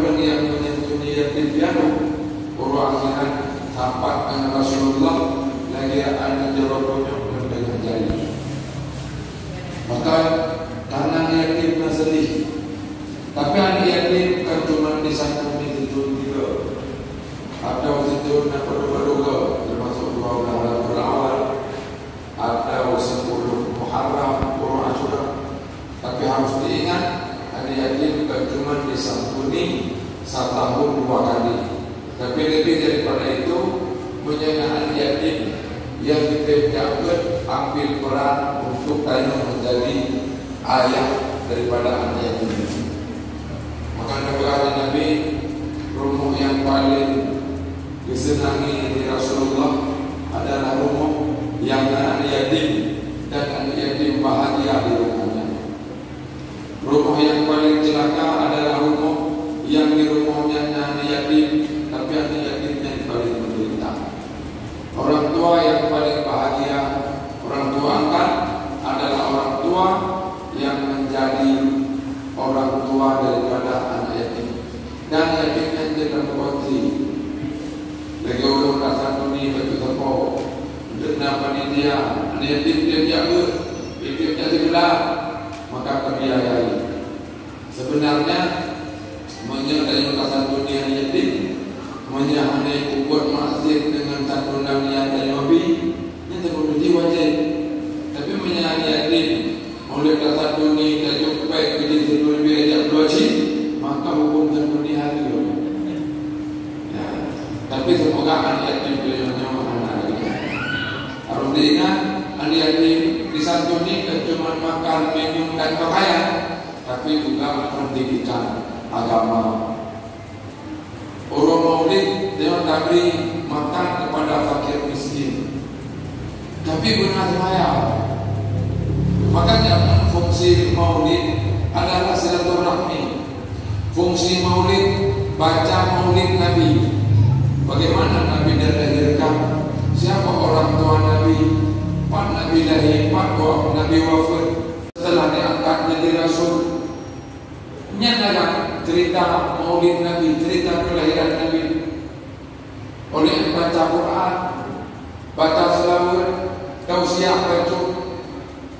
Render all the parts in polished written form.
orang yang menyentuh yatim piatu orang akhirat tampak dengan Rasulullah lagi ada jerobonya dengan jari. Maka karena yatim sedih. Tapi anak yatim kan cuma disantuni itu juga. Ada waktu itu nak berdoa termasuk dua bulan berawal. Ada 10 Muharram, 10 Asyura. Tapi harus diingat anak yatim kan cuma disantuni setahun 2 kali. Tapi lebih daripada itu punya anak yatim yang dijaga ambil peran untuk tanya menjadi ayah daripada anak yatim. Maka Nabi rumah yang paling disenangi di Rasulullah adalah rumah yang anak yatim dan anak yatim bahagia di rumahnya. Rumah yang paling celaka adalah rumah yang di rumahnya anak yatim tapi anak yatimnya yang paling menderita. Orang tua yang paling bahagia, orang tua angkat adalah orang tua yang menjadi orang tua daripada anak yatim. Dan yatim yang tidak berkonti lagi orang tak satu ni bagi tepuk untuk nak panitia anak yatim dia jaga, dia sebelah maka terbiayai. Sebenarnya menyertai tak satu ni anak yatim menyahani buat masjid dengan satu namian dan hobi ini terbukti wajib. Tapi menyahani yatim oleh tak satu ni tak cukup baik jadi sebelum dia ajak berwajib maka hukum satu ni hari ya. Tapi semoga anak yatim beliaunya anak harus diingat anak yatim disantuni dan cuma makan, minum dan pakaian tapi juga pendidikan agama. Orang maulid dia tak beri makan kepada fakir miskin tapi benar saya. Makanya fungsi maulid adalah silaturahmi. Fungsi maulid baca maulid Nabi. Bagaimana Nabi dilahirkan? Siapa orang tua Nabi? Pak Nabi lahir, Pak Nabi wafat. Setelah diangkat jadi Rasul. Nyatakan cerita maulid Nabi, cerita kelahiran Nabi. Oleh baca Quran, baca selawat, tausiah baca,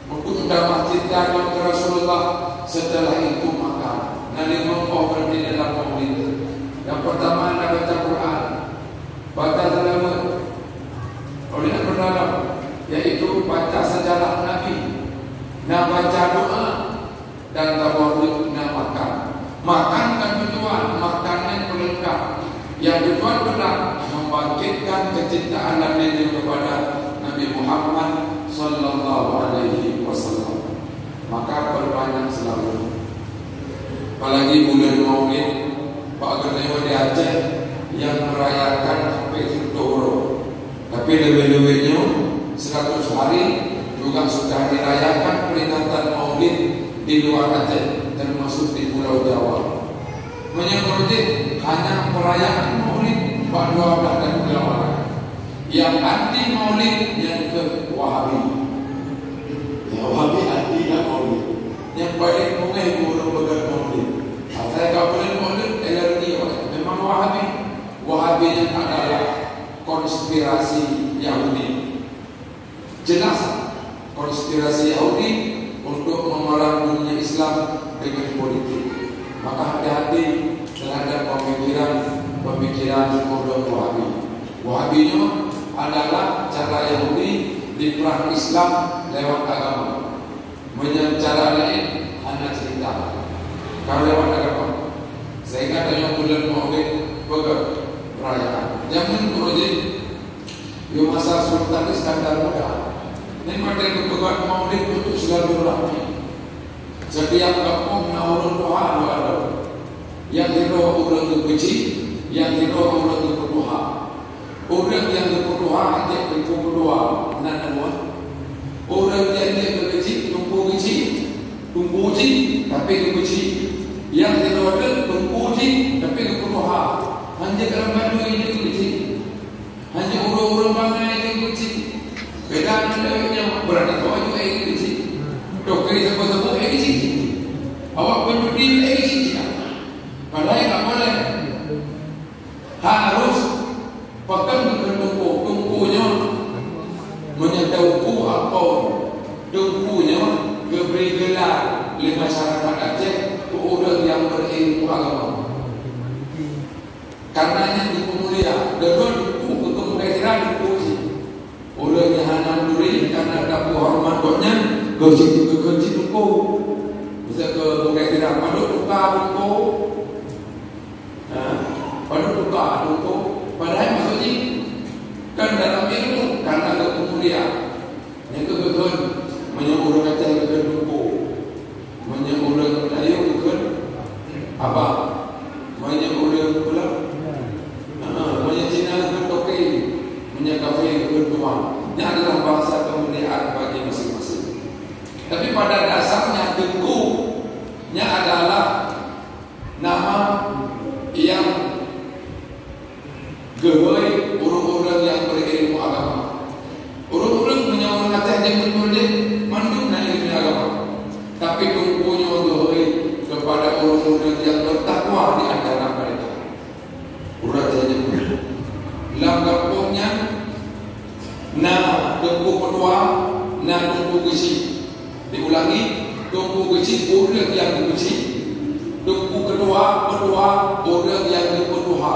sudah masjid datang ke Rasulullah. Setelah itu maka Nabi mengobrol di dalam maulid. Yang pertama adalah baca Quran, baca selawat. Oleh yang pertama yaitu baca sejarah Nabi, nah baca doa dan tawaduk, nah makan. Makan kan tujuan, makanan pelengkap. Yang tujuan benar membangkitkan kecintaan Nabi kepada Nabi Muhammad sallallahu alaihi wasallam. Maka berbanyak selalu. Apalagi bulan Maulid, Pak Ketua di Aceh yang merayakan sampai Sudoro. Tapi lebih-lebihnya 100 hari juga sudah dirayakan peringatan Maulid di luar Aceh, termasuk di Pulau Jawa. Menurut hanya perayaan Maulid 12 dan 8. Yang anti Maulid yang ke Wahabi. Ya Wahabi anti Maulid. Yang paling mungkin burung begat Maulid. Saya kau boleh Maulid LRT memang Wahabi. Wahabi yang adalah konspirasi Yahudi. Jelas konspirasi Yahudi untuk memerangi dunia Islam dengan politik. Maka hati-hati terhadap pemikiran kodok Wahabi. Wahabinya adalah cara Yahudi di perang Islam lewat agama. Cara lain hanya cerita. Kalau lewat agama, sehingga tanya bulan Maulid perayaan. Jangan projek di masa Sultan Iskandar Muda. Ini pada kebetulan Maulid untuk silaturahmi. Setiap kampung orang doa ada. Yang hero orang itu puji, yang hero orang itu berdoa. Orang yang berdoa hanya berdoa, nanamwa. Orang yang dia berpuji, tumpu puji, tapi puji. Yang hero ada tumpuji, tapi berdoa. Hanya dalam baju ini puji. Hanya orang-orang bangai yang puji. Beda dengan yang berada baju yang puji. Dokter itu betul-betul puji. Awak penduduk puji. Padahal tak boleh harus pegang ke tungkunya menyedauku atau tungkunya diberi gelar oleh masyarakat Aceh ke orang yang berilmu agama. Karenanya di pemulia kedua tungku kemudian dipuji oleh Yahanam Duri karena ada hormatnya kerja tungku bisa ke bukan padut buka tungku padut buka tungku padahal maksudnya kan dalam ilmu karena ada pemulia yang kebetulan menyuruh Aceh ke tungku menyuruh Melayu ke apa menyuruh pula Cina ke Tokai, kafe ke Tuan. Ini adalah bahasa kemuliaan bagi masing-masing. Tapi pada dasarnya tengkunya adalah nama yang gehoi orang-orang yang berilmu agama. Orang-orang punya orang Aceh yang betul-betul manduk na ilmu agama. Tapi tengkunya gehoi kepada orang-orang yang bertakwa di antara mereka. Orang Aceh yang dalam kampungnya nah tungku kedua nah tungku kecil diulangi tungku kecil orang yang kecil tungku kedua orang yang kedua